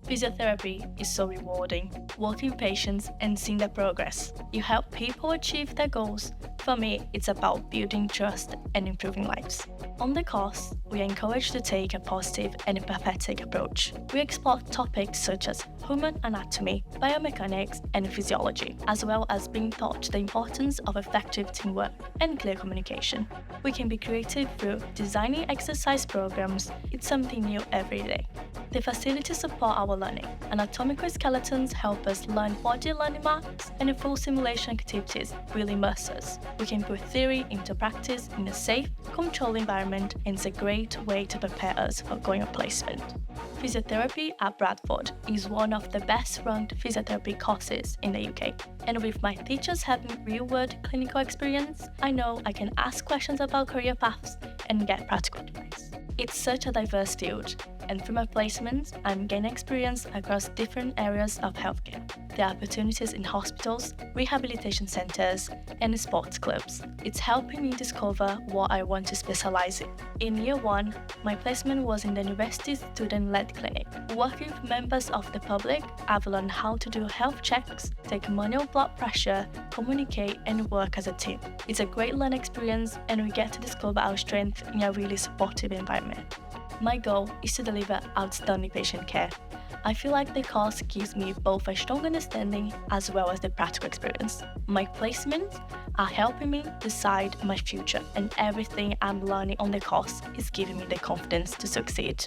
Physiotherapy is so rewarding, working with patients and seeing their progress. You help people achieve their goals. For me, it's about building trust and improving lives. On the course, we are encouraged to take a positive and empathetic approach. We explore topics such as human anatomy, biomechanics, and physiology, as well as being taught the importance of effective teamwork and clear communication. We can be creative through designing exercise programs. It's something new every day. The facilities support our learning. Anatomical skeletons help us learn body landmarks, and full simulation activities really immerse us. We can put theory into practice in a safe, controlled environment, and it's a great way to prepare us for going on placement. Physiotherapy at Bradford is one of the best-run physiotherapy courses in the UK. And with my teachers having real-world clinical experience, I know I can ask questions about career paths and get practical advice. It's such a diverse field, and through my placements, I'm gaining experience across different areas of healthcare. There are opportunities in hospitals, rehabilitation centres, and sports clubs. It's helping me discover what I want to specialise in. In year 1, my placement was in the university student-led clinic. Working with members of the public, I've learned how to do health checks, take manual blood pressure, communicate, and work as a team. It's a great learning experience, and we get to discover our strength in a really supportive environment. My goal is to deliver outstanding patient care. I feel like the course gives me both a strong understanding as well as the practical experience. My placements are helping me decide my future, and everything I'm learning on the course is giving me the confidence to succeed.